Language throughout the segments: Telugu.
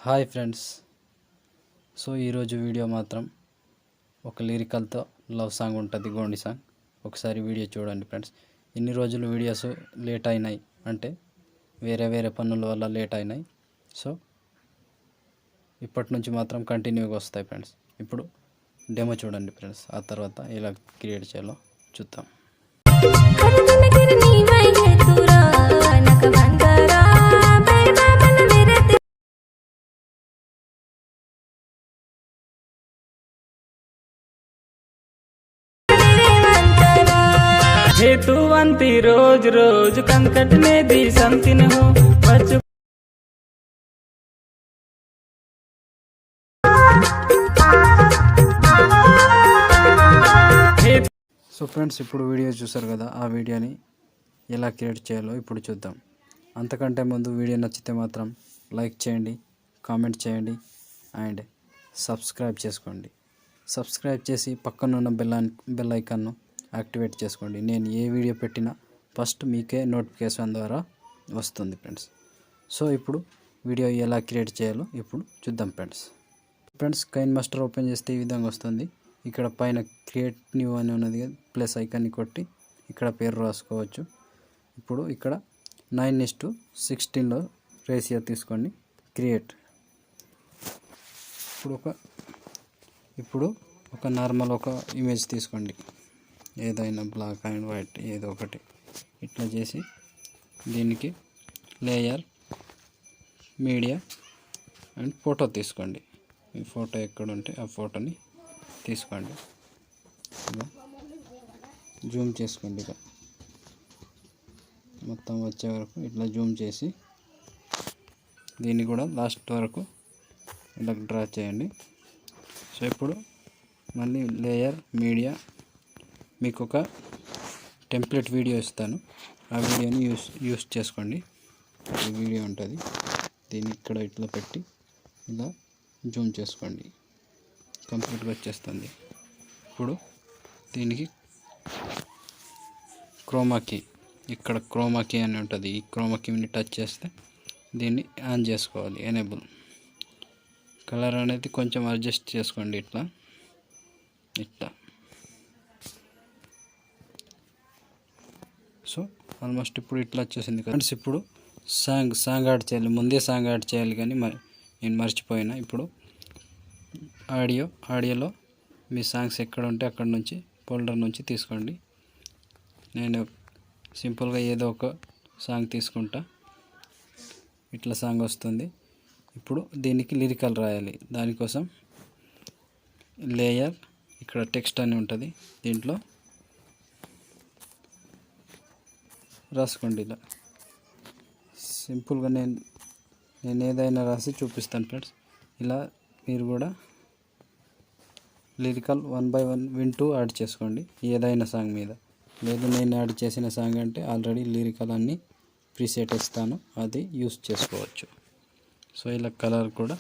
Hi friends. సో ఈరోజు వీడియో మాత్రం ఒక లిరికల్తో లవ్ సాంగ్ ఉంటుంది, గోండి సాంగ్. ఒకసారి వీడియో చూడండి ఫ్రెండ్స్. ఇన్ని రోజులు వీడియోస్ లేట్ అయినాయి అంటే వేరే పనుల వల్ల లేట్ అయినాయి. సో ఇప్పటి నుంచి మాత్రం కంటిన్యూగా వస్తాయి ఫ్రెండ్స్. ఇప్పుడు డెమో చూడండి ఫ్రెండ్స్, ఆ తర్వాత ఎలా క్రియేట్ చేయాలో చూద్దాం. हेतुवंती रोज रोज कंकट ने दी संतिन हो बच సో ఫ్రెండ్స్, ఇప్పుడు వీడియో చూసారు కదా, ఆ వీడియోని ఎలా క్రియేట్ చేయాలో ఇప్పుడు చూద్దాం. అంతకంటే ముందు వీడియో నచ్చితే మాత్రం లైక్ చేయండి, కామెంట్ చేయండి అండ్ సబ్స్క్రైబ్ చేసుకోండి. సబ్స్క్రైబ్ చేసి పక్కనున్న బెల్ ఐకాన్ను యాక్టివేట్ చేసుకోండి. నేను ఏ వీడియో పెట్టినా ఫస్ట్ మీకే నోటిఫికేషన్ ద్వారా వస్తుంది ఫ్రెండ్స్. సో ఇప్పుడు వీడియో ఎలా క్రియేట్ చేయాలో ఇప్పుడు చూద్దాం ఫ్రెండ్స్. కైన్ మాస్టర్ ఓపెన్ చేస్తే ఈ విధంగా వస్తుంది. ఇక్కడ పైన క్రియేట్ న్యూ అని ఉన్నది, ప్లస్ ఐకాన్ని కొట్టి ఇక్కడ పేరు రాసుకోవచ్చు. ఇప్పుడు ఇక్కడ 9:16 రేషియో తీసుకోండి, క్రియేట్. ఇప్పుడు ఒక నార్మల్ ఒక ఇమేజ్ తీసుకోండి, ఏదైనా బ్లాక్ అండ్ వైట్ ఏదో ఒకటి. ఇట్లా చేసి దీనికి లేయర్, మీడియా అండ్ ఫోటో తీసుకోండి. ఈ ఫోటో ఎక్కడ ఉంటే ఆ ఫోటోని తీసుకోండి, ఇలా జూమ్ చేసుకోండి. ఇక మొత్తం వచ్చే వరకు ఇట్లా జూమ్ చేసి దీన్ని కూడా లాస్ట్ వరకు ఇలా డ్రా చేయండి. సో ఇప్పుడు మళ్ళీ లేయర్, మీడియా, మీకు ఒక టెంప్లెట్ వీడియో ఇస్తాను, ఆ వీడియోని యూస్ చేసుకోండి. ఈ వీడియో ఉంటుంది, దీన్ని ఇక్కడ ఇట్లా పెట్టి ఇలా జూమ్ చేసుకోండి, కంప్లీట్గా వచ్చేస్తుంది. ఇప్పుడు దీనికి క్రోమాకీ, ఇక్కడ క్రోమాకీ అని ఉంటుంది, ఈ క్రోమాకీని టచ్ చేస్తే దీన్ని ఆన్ చేసుకోవాలి, ఎనేబుల్. కలర్ అనేది కొంచెం అడ్జస్ట్ చేసుకోండి, ఇట్లా. సో ఆల్మోస్ట్ ఇప్పుడు ఇట్లా వచ్చేసింది ఫ్రెండ్స్. ఇప్పుడు సాంగ్ యాడ్ చేయాలి, ముందే సాంగ్ యాడ్ చేయాలి కానీ నేను మర్చిపోయినా. ఇప్పుడు ఆడియోలో మీ సాంగ్స్ ఎక్కడ ఉంటే అక్కడ నుంచి ఫోల్డర్ నుంచి తీసుకోండి. నేను సింపుల్గా ఏదో ఒక సాంగ్ తీసుకుంటా, ఇట్లా సాంగ్ వస్తుంది. ఇప్పుడు దీనికి లిరికల్ రాయాలి, దానికోసం లేయర్, ఇక్కడ టెక్స్ట్ అని ఉంటుంది, దీంట్లో రాసుకోండి. ఇలా సింపుల్గా నేను ఏదైనా రాసి చూపిస్తాను ఫ్రెండ్స్. ఇలా మీరు కూడా లిరికల్ 1 by 1 వింటూ యాడ్ చేసుకోండి ఏదైనా సాంగ్ మీద. లేదు నేను యాడ్ చేసిన సాంగ్ అంటే ఆల్రెడీ లిరికల్ అన్నీ ప్రీసెట్ ఇస్తాను, అది యూస్ చేసుకోవచ్చు. సో ఇలా కలర్ కూడా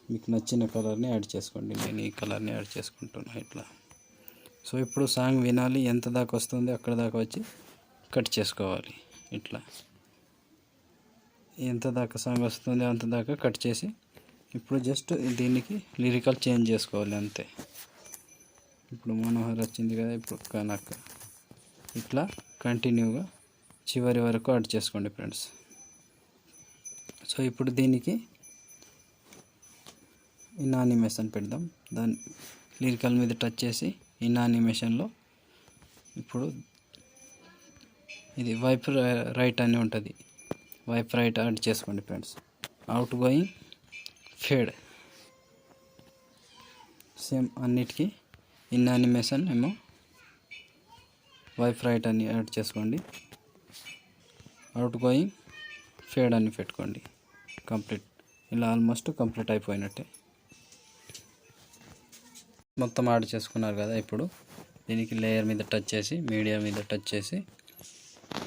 మీకు నచ్చిన కలర్ని యాడ్ చేసుకోండి. నేను ఈ కలర్ని యాడ్ చేసుకుంటున్నాను ఇట్లా. సో ఇప్పుడు సాంగ్ వినాలి, ఎంత దాకా వస్తుంది అక్కడ దాకా వచ్చి కట్ చేసుకోవాలి. ఇట్లా ఎంత దాకా సాంగ్ వస్తుంది అంత దాకా కట్ చేసి ఇప్పుడు జస్ట్ దీనికి లిరికల్ చేంజ్ చేసుకోవాలి అంతే. ఇప్పుడు మనోహర్ వచ్చింది కదా, ఇప్పుడు కనక, ఇట్లా కంటిన్యూగా చివరి వరకు యాడ్ చేసుకోండి ఫ్రెండ్స్. సో ఇప్పుడు దీనికి ఇన్ యానిమేషన్ పెడదాం. దాని లిరికల్ మీద టచ్ చేసి ఇన్ యానిమేషన్లో ఇప్పుడు ఇది వైప్ రైట్ అని ఉంటుంది, వైప్ రైట్ యాడ్ చేసుకోండి friends. Out going, fade, same అన్నిటికీ ఇన్ యానిమేషన్ ఏమో వైప్ రైట్ అని యాడ్ చేసుకోండి, అవుట్ గోయింగ్, ఫేడ్ అని పెట్టుకోండి. కంప్లీట్. ఇలా ఆల్మోస్ట్ కంప్లీట్ అయిపోయినట్టే. మొత్తం యాడ్ చేసుకున్నారు కదా. ఇప్పుడు దీనికి లేయర్ మీద టచ్ చేసి, మీడియా మీద టచ్ చేసి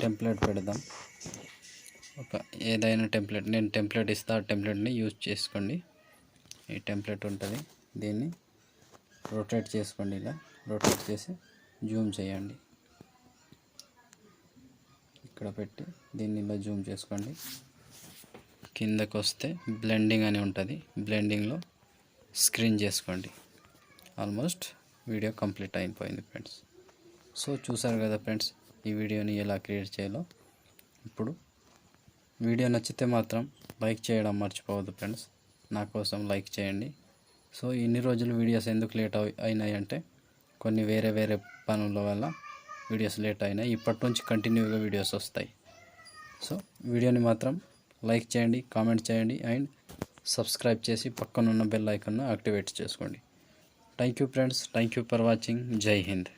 టెంప్లెట్ పెడదాం. ఒక ఏదైనా టెంప్లెట్, నేను టెంప్లెట్ ఇస్తా, ఆ టెంప్లెట్ని యూజ్ చేసుకోండి. ఈ టెంప్లెట్ ఉంటుంది, దీన్ని రొటేట్ చేసుకోండి. ఇలా రొటేట్ చేసి జూమ్ చేయండి, ఇక్కడ పెట్టి దీన్ని ఇలా జూమ్ చేసుకోండి. కిందకు వస్తే బ్లెండింగ్ అని ఉంటుంది, బ్లెండింగ్లో స్క్రీన్ చేసుకోండి. ఆల్మోస్ట్ వీడియో కంప్లీట్ అయిపోయింది ఫ్రెండ్స్. సో చూసారు కదా ఫ్రెండ్స్, ఈ వీడియోని ఎలా క్రియేట్ చేయాలో. ఇప్పుడు వీడియో నచ్చితే మాత్రం లైక్ చేయడం మర్చిపోవద్దు ఫ్రెండ్స్, నా కోసం లైక్ చేయండి. సో ఇన్ని రోజులు వీడియోస్ ఎందుకు లేట్ అయినాయి అంటే కొన్ని వేరే పనుల వల్ల వీడియోస్ లేట్ అయినాయి. ఇప్పటి నుంచి కంటిన్యూగా వీడియోస్ వస్తాయి. సో వీడియోని మాత్రం లైక్ చేయండి, కామెంట్ చేయండి అండ్ సబ్స్క్రైబ్ చేసి పక్కనున్న బెల్ ఐకాన్ను యాక్టివేట్ చేసుకోండి. Thank you friends, thank you for watching. జై హింద్.